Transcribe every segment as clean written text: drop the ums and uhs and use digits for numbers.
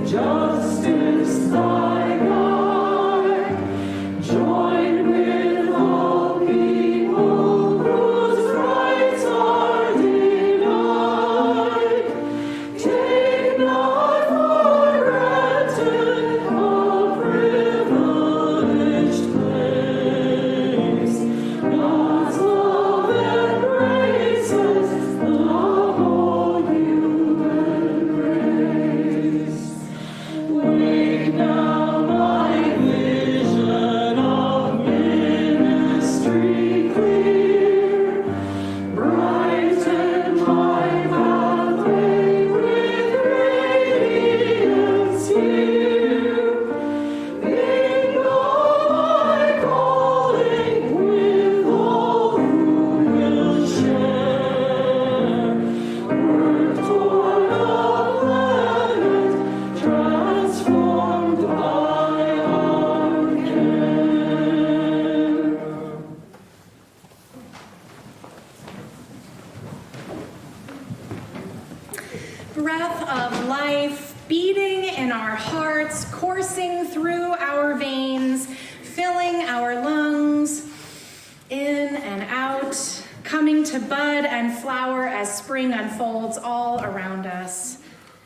justice thy guide. Join with all people whose rights are denied. Take not for granted a privileged place. God's love embraces the whole human race. Wake now my vision of ministry clear. Brighten my pathway with radiance here. Mingle my calling with all who will share. Work toward a planet transformed by our care. Breath of life beating in our hearts, coursing through our veins, filling our lungs, in and out, coming to bud and flower as spring unfolds all around us.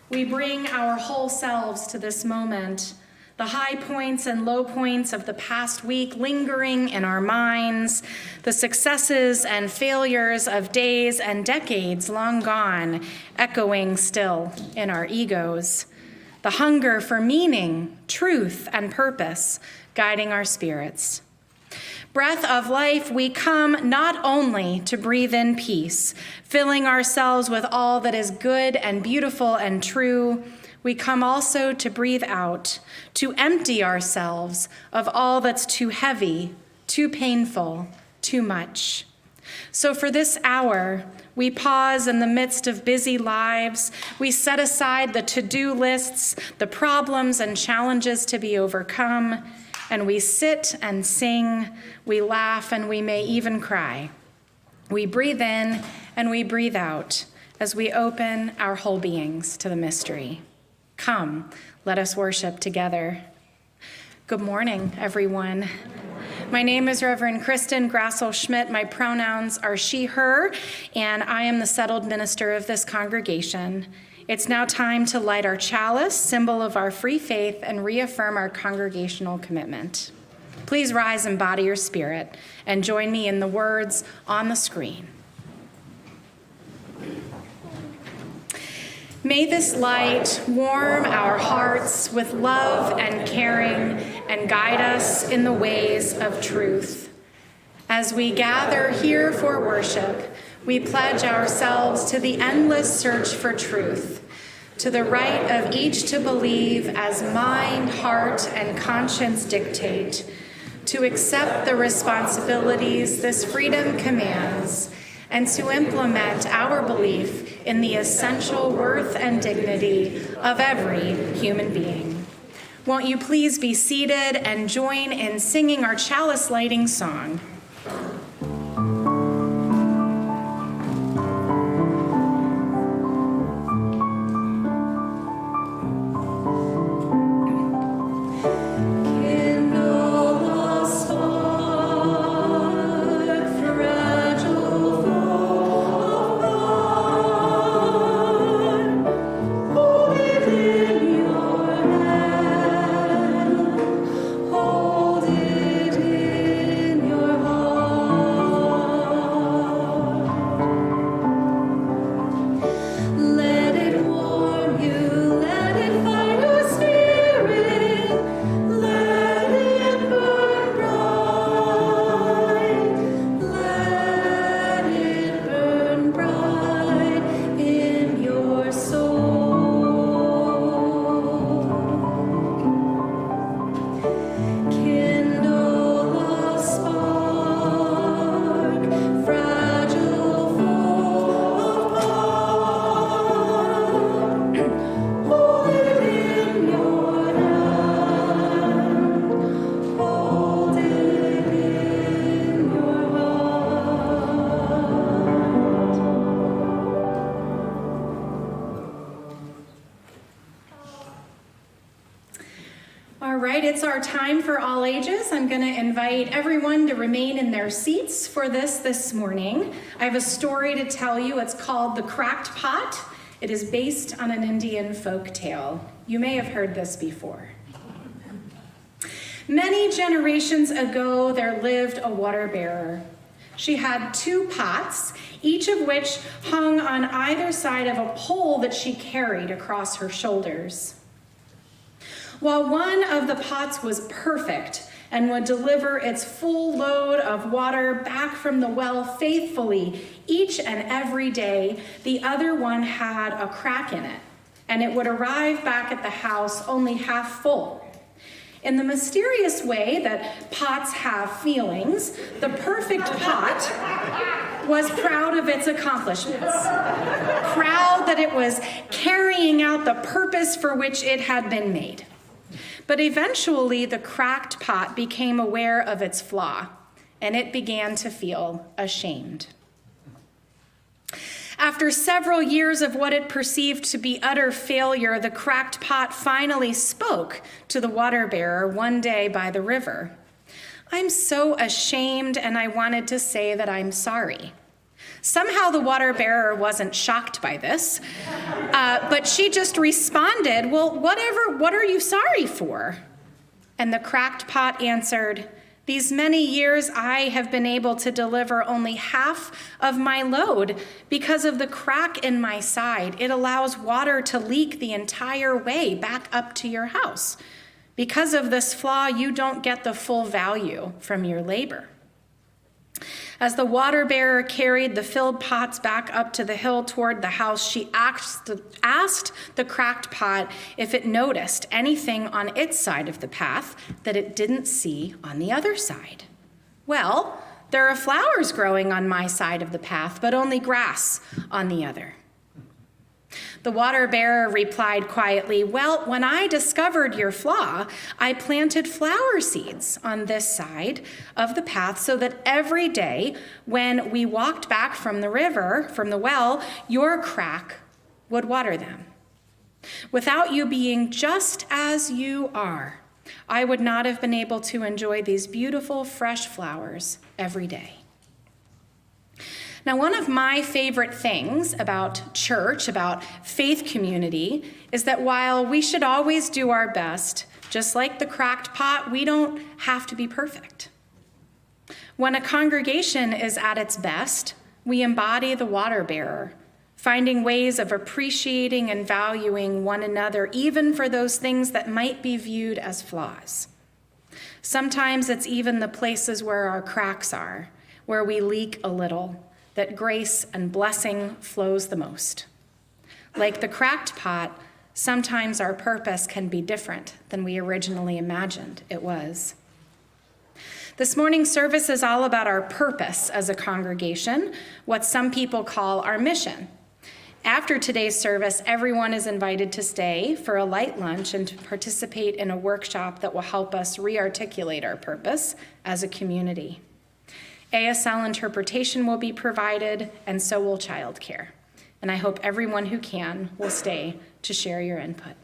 We bring our whole selves to this moment, the high points and low points of the past week lingering in our minds, the successes and failures of days and decades long gone, echoing still in our egos, the hunger for meaning, truth, and purpose guiding our spirits. Breath of life, we come not only to breathe in peace, filling ourselves with all that is good and beautiful and true. We come also to breathe out, to empty ourselves of all that's too heavy, too painful, too much. So for this hour, we pause in the midst of busy lives. We set aside the to-do lists, the problems and challenges to be overcome, and we sit and sing, we laugh, and we may even cry. We breathe in and we breathe out as we open our whole beings to the mystery. Come, let us worship together. Good morning, everyone. My name is Reverend Kristen Grassel-Schmidt. My pronouns are she, her, and I am the settled minister of this congregation. It's now time to light our chalice, symbol of our free faith, and reaffirm our congregational commitment. Please rise and body your spirit and join me in the words on the screen. May this light warm our hearts with love and caring and guide us in the ways of truth. As we gather here for worship, we pledge ourselves to the endless search for truth, to the right of each to believe as mind, heart, and conscience dictate, to accept the responsibilities this freedom commands, and to implement our belief in the essential worth and dignity of every human being. Won't you please be seated and join in singing our chalice lighting song? Hold it in your All right, it's our time for all ages. I'm going to invite everyone to remain in their seats for this morning. I have a story to tell you. It's called The Cracked Pot. It is based on an Indian folk tale. You may have heard this before. Many generations ago, there lived a water bearer. She had 2 pots, each of which hung on either side of a pole that she carried across her shoulders. While one of the pots was perfect and would deliver its full load of water back from the well faithfully each and every day, the other one had a crack in it, and it would arrive back at the house only half full. In the mysterious way that pots have feelings, the perfect pot was proud of its accomplishments, proud that it was carrying out the purpose for which it had been made. But eventually, the cracked pot became aware of its flaw, and it began to feel ashamed. After several years of what it perceived to be utter failure, the cracked pot finally spoke to the water bearer one day by the river. "I'm so ashamed, and I wanted to say that I'm sorry." Somehow the water bearer wasn't shocked by this, but she just responded, "Well, what are you sorry for?" And the cracked pot answered, "These many years I have been able to deliver only half of my load because of the crack in my side. It allows water to leak the entire way back up to your house. Because of this flaw, you don't get the full value from your labor." As the water bearer carried the filled pots back up to the hill toward the house, she asked the cracked pot if it noticed anything on its side of the path that it didn't see on the other side. "Well, there are flowers growing on my side of the path, but only grass on the other." The water bearer replied quietly, "Well, when I discovered your flaw, I planted flower seeds on this side of the path so that every day when we walked back from the river, from the well, your crack would water them. Without you being just as you are, I would not have been able to enjoy these beautiful, fresh flowers every day." Now, one of my favorite things about church, about faith community, is that while we should always do our best, just like the cracked pot, we don't have to be perfect. When a congregation is at its best, we embody the water bearer, finding ways of appreciating and valuing one another, even for those things that might be viewed as flaws. Sometimes it's even the places where our cracks are, where we leak a little, that grace and blessing flows the most. Like the cracked pot, sometimes our purpose can be different than we originally imagined it was. This morning's service is all about our purpose as a congregation, what some people call our mission. After today's service, everyone is invited to stay for a light lunch and to participate in a workshop that will help us re-articulate our purpose as a community. ASL interpretation will be provided, and so will childcare. And I hope everyone who can will stay to share your input.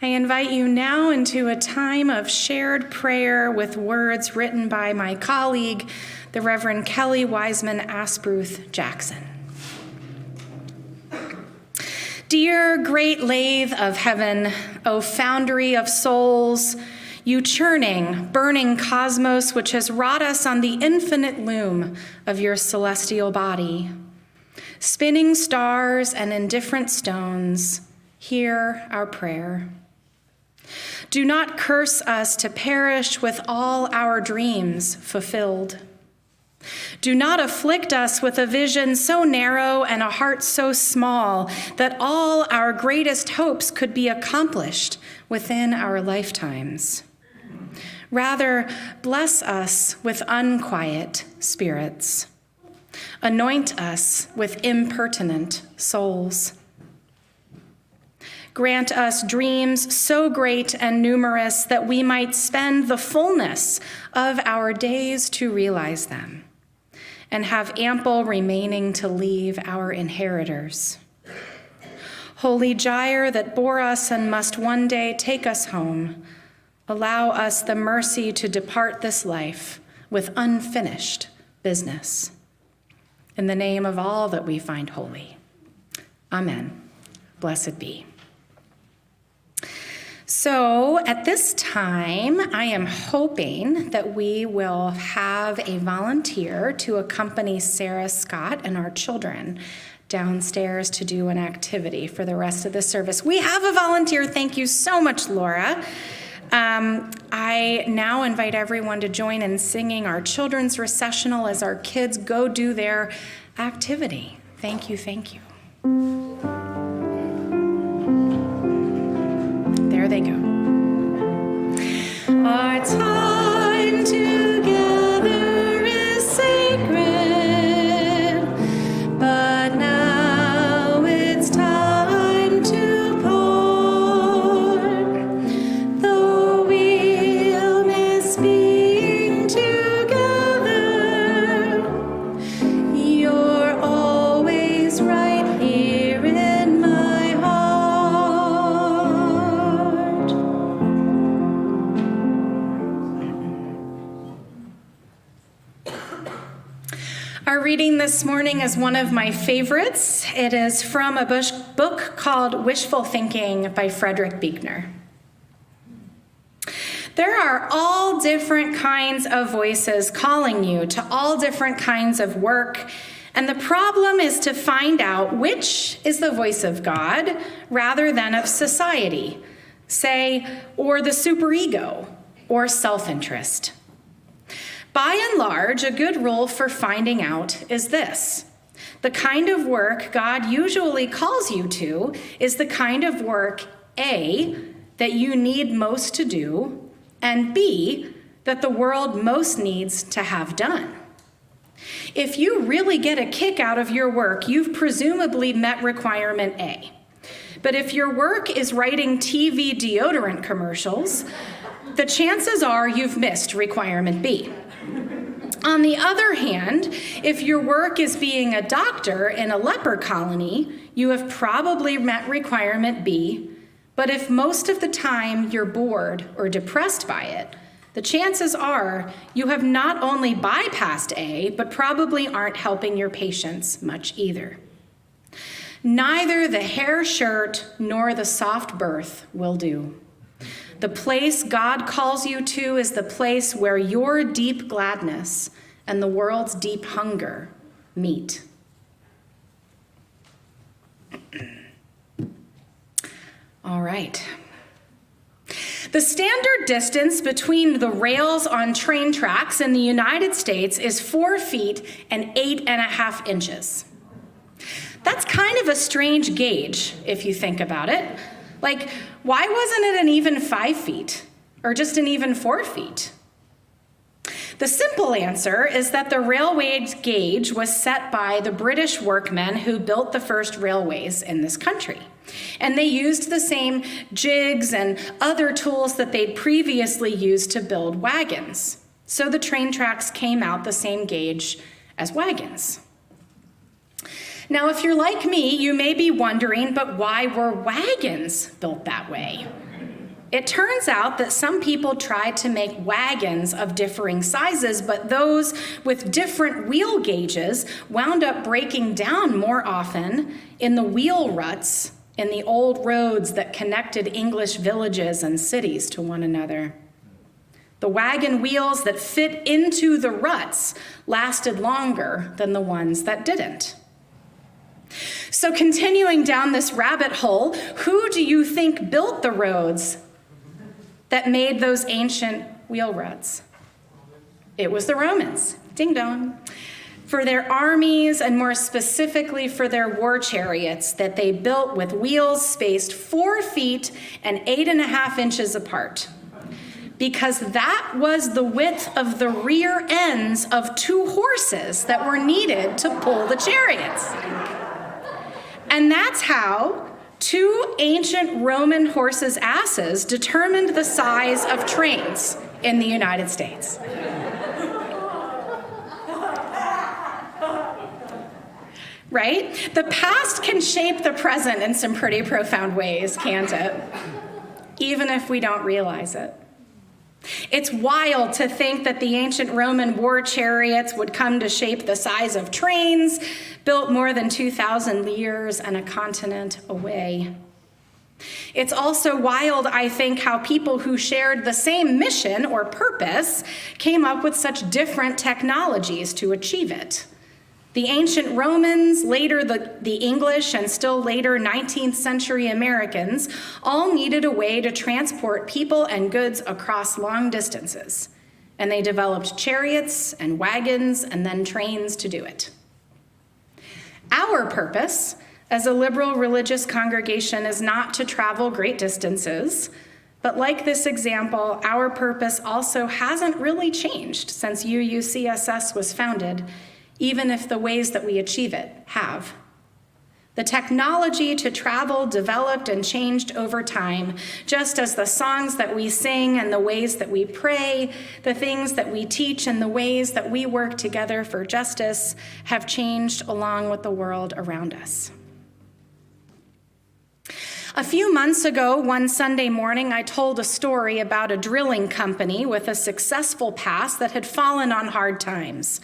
I invite you now into a time of shared prayer with words written by my colleague, the Reverend Kelly Wiseman Asbruth Jackson. Dear great lathe of heaven, O foundry of souls, you churning, burning cosmos which has wrought us on the infinite loom of your celestial body, spinning stars and indifferent stones, hear our prayer. Do not curse us to perish with all our dreams fulfilled. Do not afflict us with a vision so narrow and a heart so small that all our greatest hopes could be accomplished within our lifetimes. Rather, bless us with unquiet spirits. Anoint us with impertinent souls. Grant us dreams so great and numerous that we might spend the fullness of our days to realize them, and have ample remaining to leave our inheritors. Holy gyre that bore us and must one day take us home, allow us the mercy to depart this life with unfinished business. In the name of all that we find holy. Amen. Blessed be. So at this time, I am hoping that we will have a volunteer to accompany Sarah Scott and our children downstairs to do an activity for the rest of the service. We have a volunteer. Thank you so much, Laura. I now invite everyone to join in singing our children's recessional as our kids go do their activity. Thank you, thank you. There they go. Our time together is sacred, but now it's time to part. Though we'll miss being together, you're always right here in my heart. Our reading this morning is one of my favorites. It is from a book called Wishful Thinking by Frederick Buechner. There are all different kinds of voices calling you to all different kinds of work, and the problem is to find out which is the voice of God rather than of society, say, or the superego, or self-interest. By and large, a good rule for finding out is this: the kind of work God usually calls you to is the kind of work, A, that you need most to do, and B, that the world most needs to have done. If you really get a kick out of your work, you've presumably met requirement A. But if your work is writing TV deodorant commercials, the chances are you've missed requirement B. On the other hand, if your work is being a doctor in a leper colony, you have probably met requirement B. But if most of the time you're bored or depressed by it, the chances are you have not only bypassed A, but probably aren't helping your patients much either. Neither the hair shirt nor the soft berth will do. The place God calls you to is the place where your deep gladness and the world's deep hunger meet. All right. The standard distance between the rails on train tracks in the United States is 4 feet and 8.5 inches. That's kind of a strange gauge if you think about it. Like, why wasn't it an even 5 feet or just an even 4 feet? The simple answer is that the railway gauge was set by the British workmen who built the first railways in this country. And they used the same jigs and other tools that they'd previously used to build wagons. So the train tracks came out the same gauge as wagons. Now, if you're like me, you may be wondering, but why were wagons built that way? It turns out that some people tried to make wagons of differing sizes, but those with different wheel gauges wound up breaking down more often in the wheel ruts in the old roads that connected English villages and cities to one another. The wagon wheels that fit into the ruts lasted longer than the ones that didn't. So continuing down this rabbit hole, who do you think built the roads that made those ancient wheel ruts? It was the Romans. Ding dong. For their armies, and more specifically for their war chariots that they built with wheels spaced 4 feet and 8.5 inches apart. Because that was the width of the rear ends of 2 horses that were needed to pull the chariots. And that's how 2 ancient Roman horses' asses determined the size of trains in the United States. Right? The past can shape the present in some pretty profound ways, can't it? Even if we don't realize it. It's wild to think that the ancient Roman war chariots would come to shape the size of trains built more than 2,000 years and a continent away. It's also wild, I think, how people who shared the same mission or purpose came up with such different technologies to achieve it. The ancient Romans, later the English, and still later 19th century Americans all needed a way to transport people and goods across long distances. And they developed chariots and wagons and then trains to do it. Our purpose as a liberal religious congregation is not to travel great distances, but like this example, our purpose also hasn't really changed since UUCSS was founded, even if the ways that we achieve it have. The technology to travel developed and changed over time, just as the songs that we sing and the ways that we pray, the things that we teach and the ways that we work together for justice have changed along with the world around us. A few months ago, one Sunday morning, I told a story about a drilling company with a successful past that had fallen on hard times.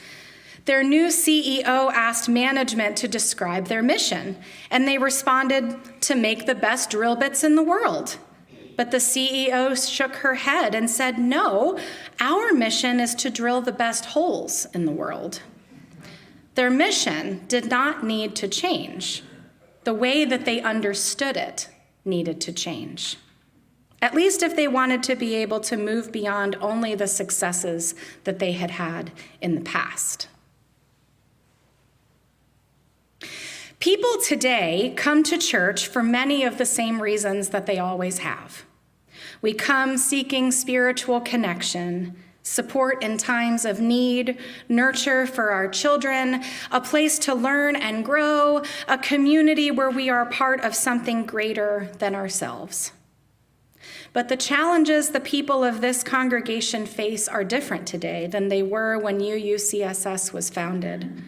Their new CEO asked management to describe their mission, and they responded to make the best drill bits in the world. But the CEO shook her head and said, "No, our mission is to drill the best holes in the world." Their mission did not need to change. The way that they understood it needed to change. At least if they wanted to be able to move beyond only the successes that they had had in the past. People today come to church for many of the same reasons that they always have. We come seeking spiritual connection, support in times of need, nurture for our children, a place to learn and grow, a community where we are part of something greater than ourselves. But the challenges the people of this congregation face are different today than they were when UUCSS was founded.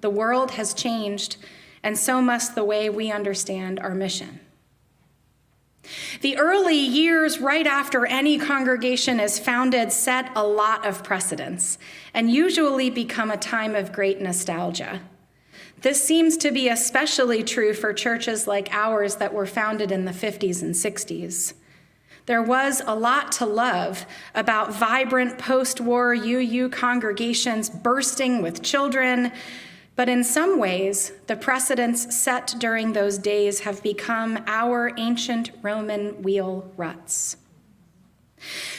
The world has changed, and so must the way we understand our mission. The early years right after any congregation is founded set a lot of precedents and usually become a time of great nostalgia. This seems to be especially true for churches like ours that were founded in the 50s and 60s. There was a lot to love about vibrant post-war UU congregations bursting with children, but in some ways, the precedents set during those days have become our ancient Roman wheel ruts.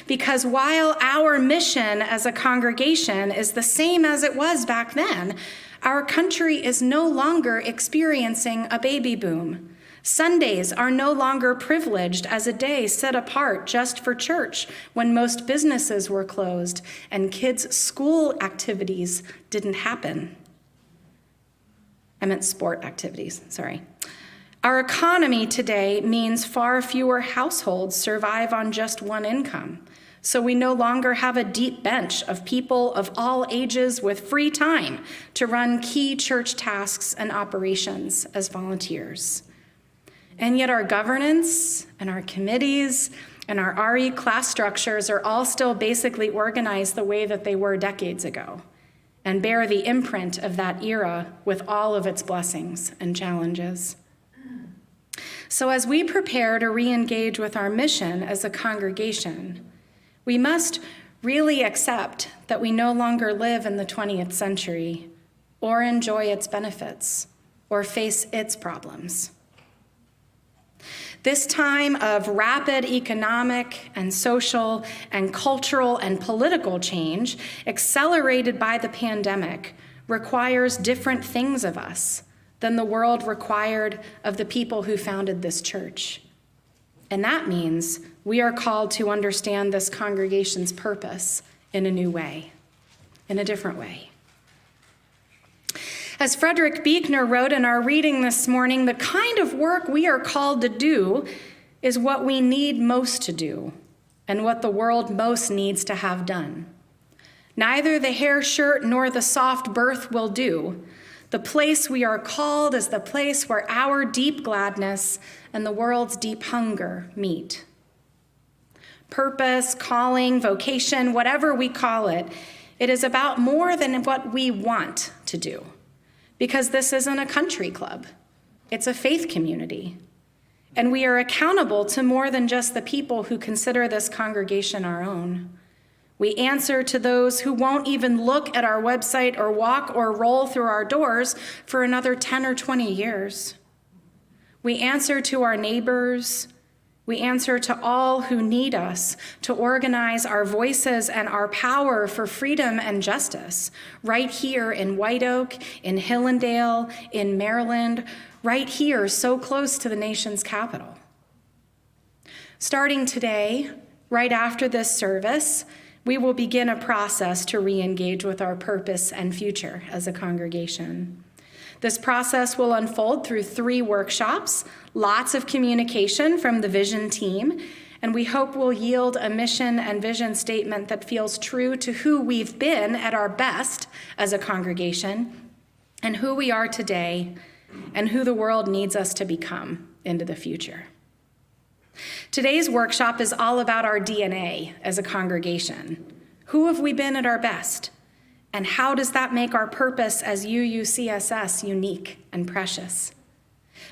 Because while our mission as a congregation is the same as it was back then, our country is no longer experiencing a baby boom. Sundays are no longer privileged as a day set apart just for church when most businesses were closed and kids' school activities didn't happen. I meant sport activities, sorry. Our economy today means far fewer households survive on just one income. So we no longer have a deep bench of people of all ages with free time to run key church tasks and operations as volunteers. And yet our governance and our committees and our RE class structures are all still basically organized the way that they were decades ago and bear the imprint of that era with all of its blessings and challenges. So as we prepare to re-engage with our mission as a congregation, we must really accept that we no longer live in the 20th century or enjoy its benefits or face its problems. This time of rapid economic and social and cultural and political change, accelerated by the pandemic, requires different things of us than the world required of the people who founded this church. And that means we are called to understand this congregation's purpose in a new way, in a different way. As Frederick Buechner wrote in our reading this morning, the kind of work we are called to do is what we need most to do and what the world most needs to have done. Neither the hair shirt nor the soft berth will do. The place we are called is the place where our deep gladness and the world's deep hunger meet. Purpose, calling, vocation, whatever we call it, it is about more than what we want to do. Because this isn't a country club, it's a faith community. And we are accountable to more than just the people who consider this congregation our own. We answer to those who won't even look at our website or walk or roll through our doors for another 10 or 20 years. We answer to our neighbors. We answer to all who need us to organize our voices and our power for freedom and justice right here in White Oak, in Hillendale, in Maryland, right here so close to the nation's capital. Starting today, right after this service, we will begin a process to re-engage with our purpose and future as a congregation. This process will unfold through 3 workshops, lots of communication from the vision team, and we hope will yield a mission and vision statement that feels true to who we've been at our best as a congregation and who we are today and who the world needs us to become into the future. Today's workshop is all about our DNA as a congregation. Who have we been at our best? And how does that make our purpose as UUCSS unique and precious?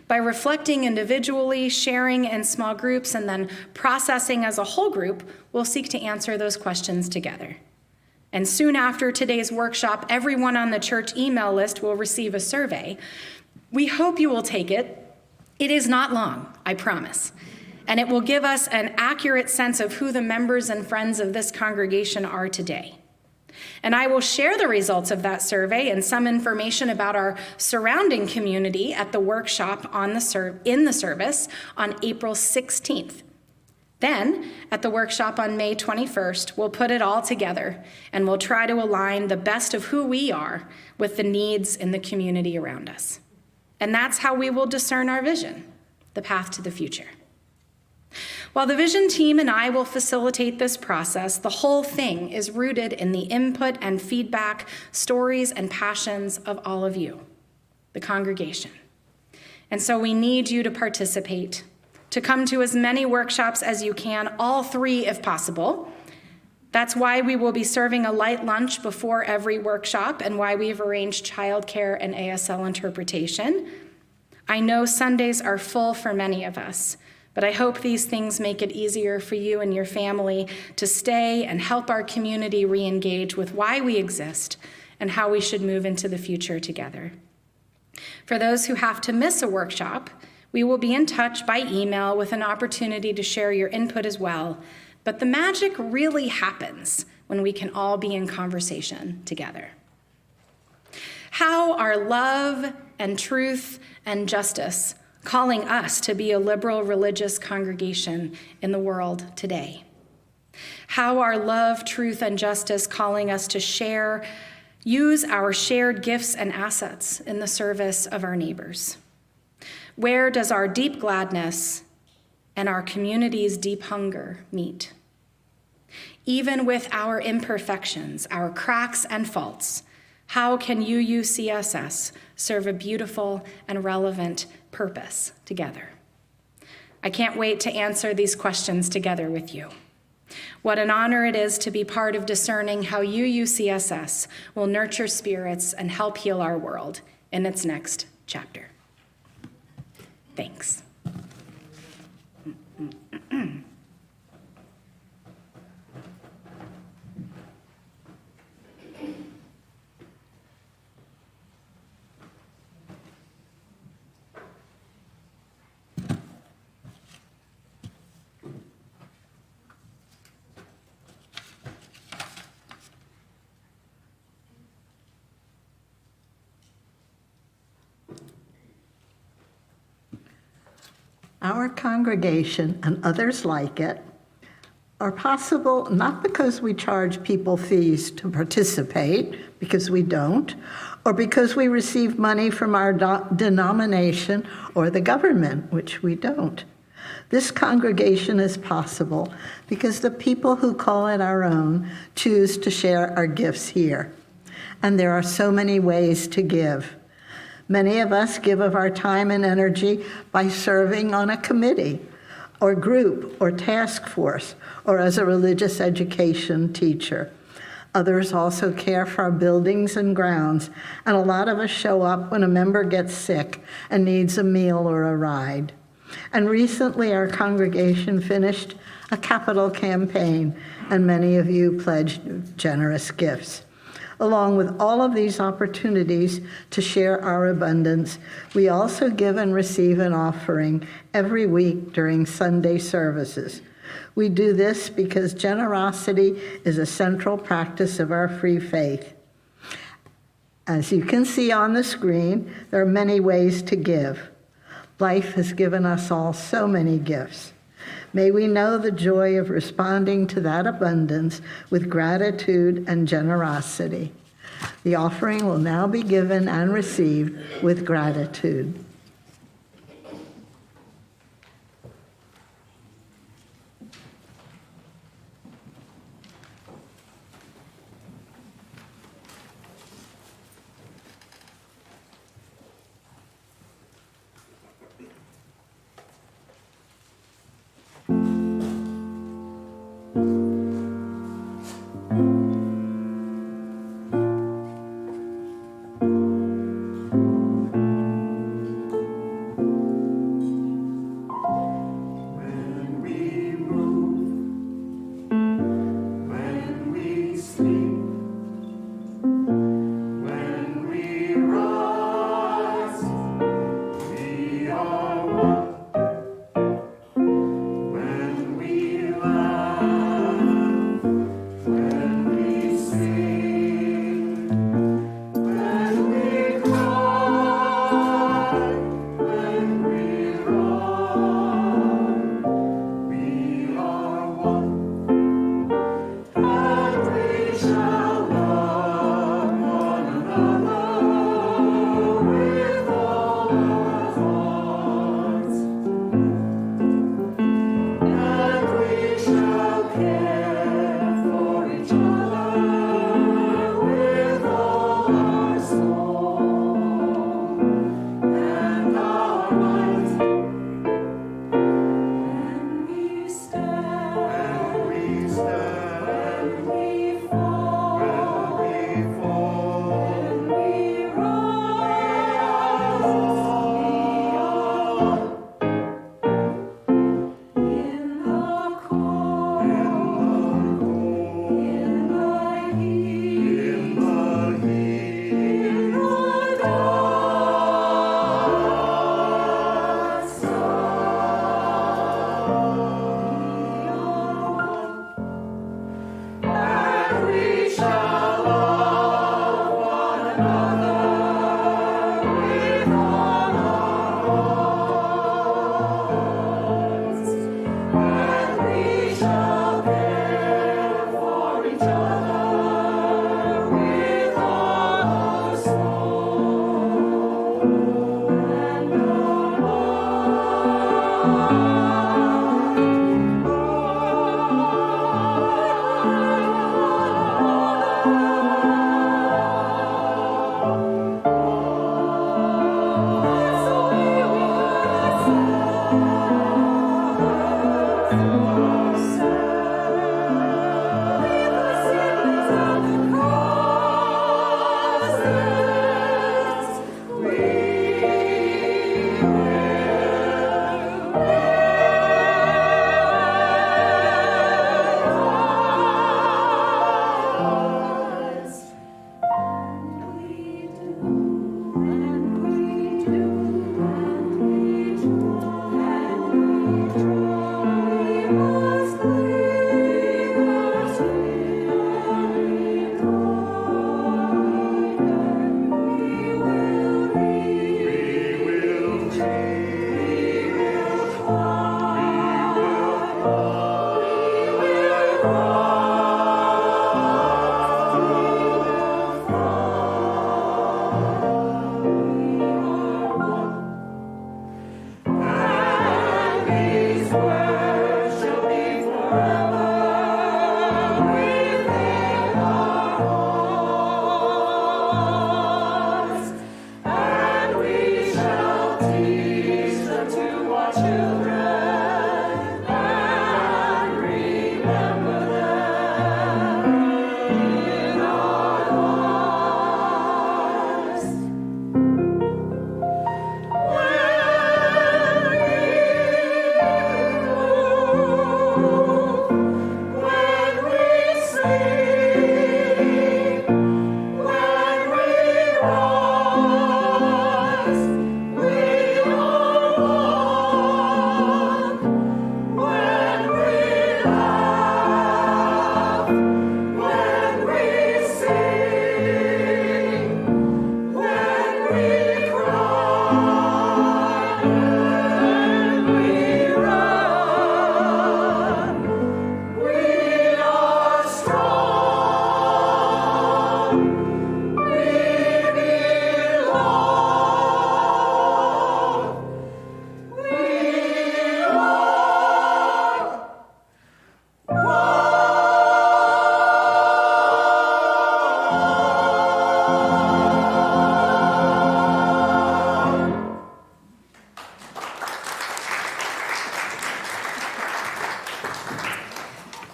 By reflecting individually, sharing in small groups, and then processing as a whole group, we'll seek to answer those questions together. And soon after today's workshop, everyone on the church email list will receive a survey. We hope you will take it. It is not long, I promise. And it will give us an accurate sense of who the members and friends of this congregation are today. And I will share the results of that survey and some information about our surrounding community at the workshop in the service on April 16th. Then, at the workshop on May 21st, we'll put it all together and we'll try to align the best of who we are with the needs in the community around us. And that's how we will discern our vision, the path to the future. While the vision team and I will facilitate this process, the whole thing is rooted in the input and feedback, stories and passions of all of you, the congregation. And so we need you to participate, to come to as many workshops as you can, all 3 if possible. That's why we will be serving a light lunch before every workshop and why we've arranged childcare and ASL interpretation. I know Sundays are full for many of us, but I hope these things make it easier for you and your family to stay and help our community re-engage with why we exist and how we should move into the future together. For those who have to miss a workshop, we will be in touch by email with an opportunity to share your input as well. But the magic really happens when we can all be in conversation together. How are love and truth and justice calling us to be a liberal religious congregation in the world today? How are love, truth, and justice calling us to use our shared gifts and assets in the service of our neighbors? Where does our deep gladness and our community's deep hunger meet? Even with our imperfections, our cracks and faults, how can UUCSS serve a beautiful and relevant purpose together? I can't wait to answer these questions together with you. What an honor it is to be part of discerning how UUCSS will nurture spirits and help heal our world in its next chapter. Thanks. Our congregation and others like it are possible not because we charge people fees to participate, because we don't, or because we receive money from our denomination or the government, which we don't. This congregation is possible because the people who call it our own choose to share our gifts here. And there are so many ways to give. Many of us give of our time and energy by serving on a committee or group or task force or as a religious education teacher. Others also care for our buildings and grounds, and a lot of us show up when a member gets sick and needs a meal or a ride. And recently our congregation finished a capital campaign, and many of you pledged generous gifts. Along with all of these opportunities to share our abundance, we also give and receive an offering every week during Sunday services. We do this because generosity is a central practice of our free faith. As you can see on the screen, there are many ways to give. Life has given us all so many gifts. May we know the joy of responding to that abundance with gratitude and generosity. The offering will now be given and received with gratitude.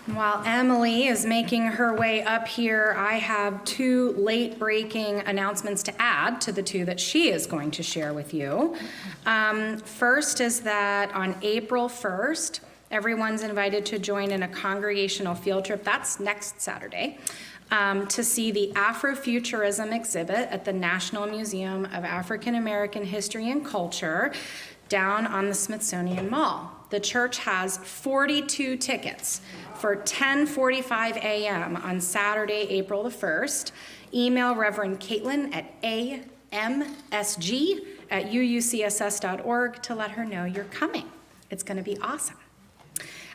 While Emily is making her way up here, I have two late-breaking announcements to add to the two that she is going to share with you. First is that on April 1st, everyone's invited to join in a congregational field trip. That's next Saturday. To see the Afrofuturism exhibit at the National Museum of African American History and Culture down on the Smithsonian Mall. The church has 42 tickets for 10:45 a.m. on Saturday, April the 1st. Email Reverend Caitlin at amsg@uucss.org to let her know you're coming. It's going to be awesome.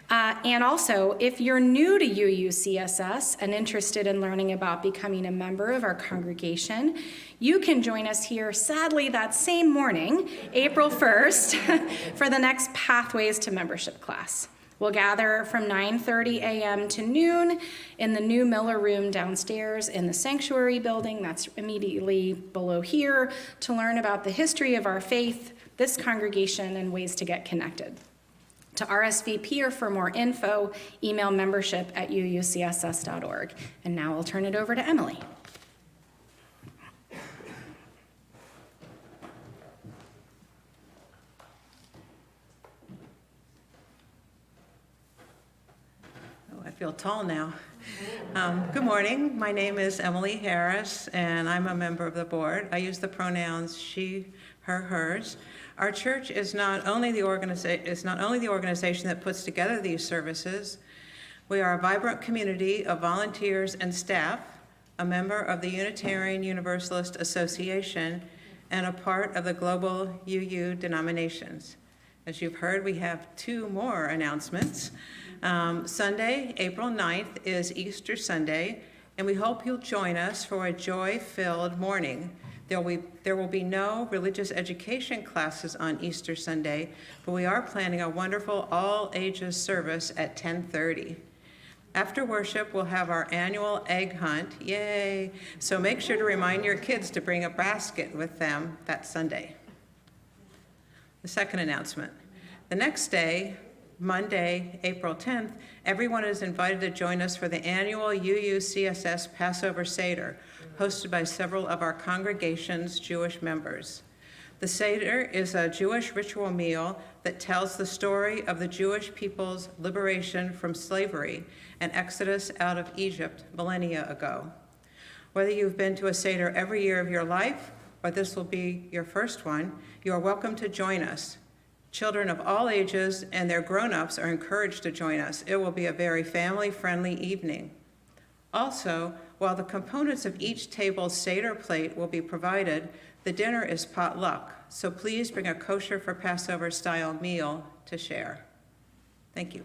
And also, if you're new to UUCSS and interested in learning about becoming a member of our congregation, you can join us here, sadly, that same morning, April 1st, for the next Pathways to Membership class. We'll gather from 9:30 a.m. to noon in the new Miller Room downstairs in the Sanctuary Building, that's immediately below here, to learn about the history of our faith, this congregation, and ways to get connected. To RSVP or for more info, email membership@uucss.org. And now I'll turn it over to Emily. I feel tall now. Good morning. My name is Emily Harris, and I'm a member of the board. I use the pronouns she, her, hers. Our church is not only the organization that puts together these services. We are a vibrant community of volunteers and staff, a member of the Unitarian Universalist Association, and a part of the global UU denominations. As you've heard, we have two more announcements. Sunday, April 9th is Easter Sunday, and we hope you'll join us for a joy-filled morning. There will be no religious education classes on Easter Sunday, but we are planning a wonderful all-ages service at 10:30. After worship, we'll have our annual egg hunt. Yay! So make sure to remind your kids to bring a basket with them that Sunday. The second announcement. The next day, Monday, April 10th, everyone is invited to join us for the annual UUCSS Passover Seder, hosted by several of our congregation's Jewish members. The Seder is a Jewish ritual meal that tells the story of the Jewish people's liberation from slavery and exodus out of Egypt millennia ago. Whether you've been to a Seder every year of your life, or this will be your first one, you are welcome to join us. Children of all ages and their grown-ups are encouraged to join us. It will be a very family-friendly evening. Also, while the components of each table's Seder plate will be provided, the dinner is potluck, so please bring a kosher for Passover-style meal to share. Thank you.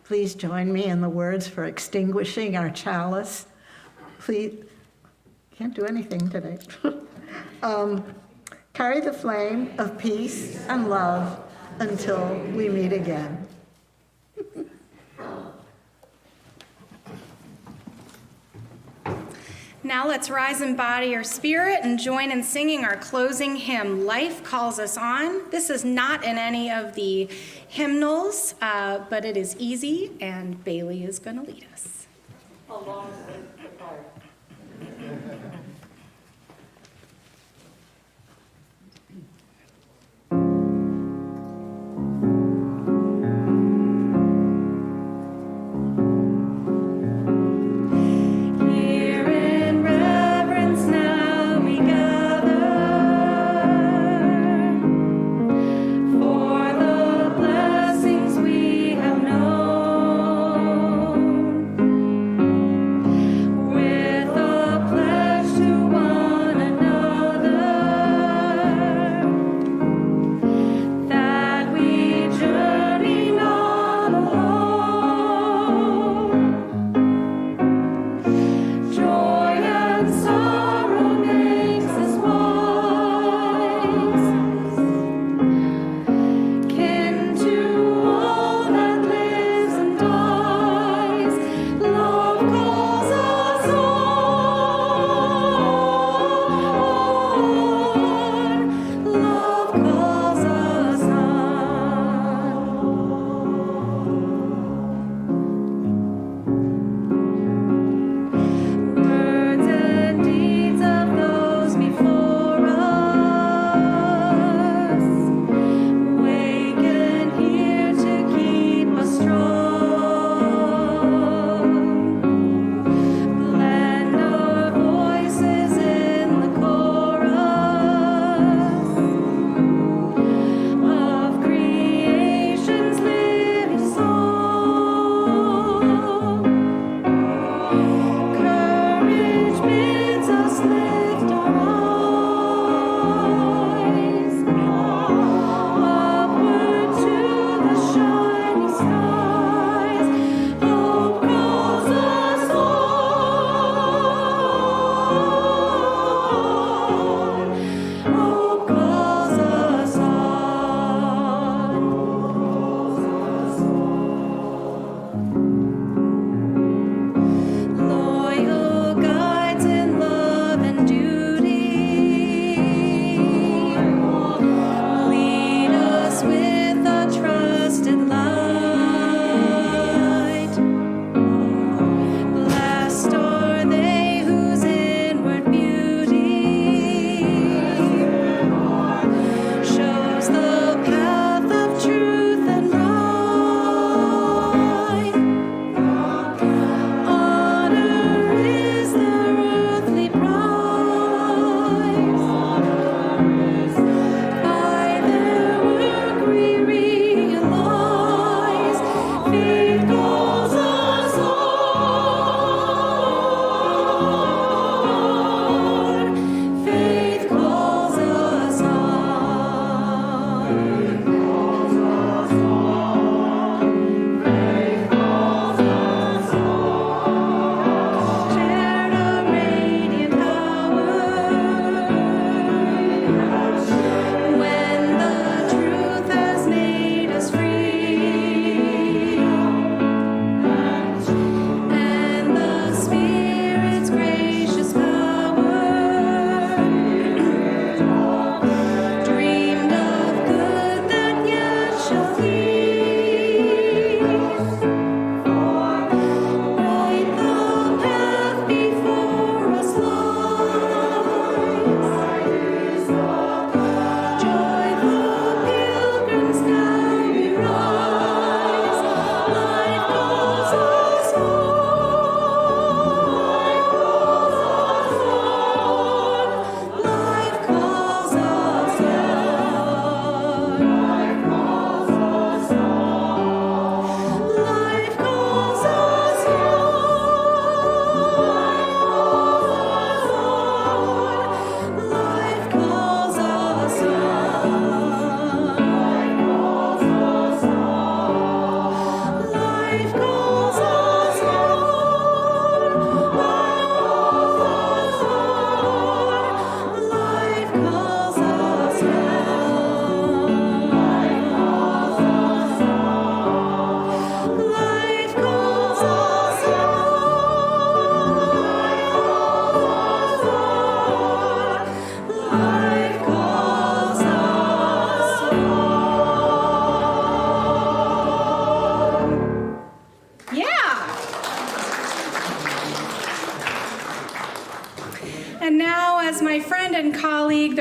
Please join me in the words for extinguishing our chalice. Please, can't do anything today. Carry the flame of peace and love until we meet again. Now let's rise in body or spirit and join in singing our closing hymn, Life Calls Us On. This is not in any of the hymnals, but it is easy, and Bailey is going to lead us. Along with the fire. With a pledge to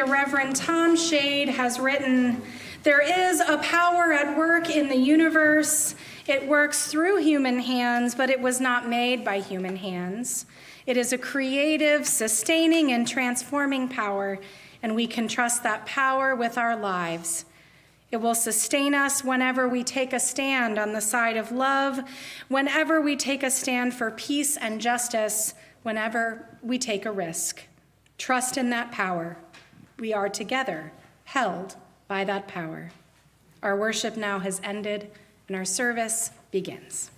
the Reverend Tom Shade has written, "There is a power at work in the universe. It works through human hands, but it was not made by human hands. It is a creative, sustaining, and transforming power, and we can trust that power with our lives. It will sustain us whenever we take a stand on the side of love, whenever we take a stand for peace and justice, whenever we take a risk. Trust in that power. We are together, held by that power." Our worship now has ended, and our service begins.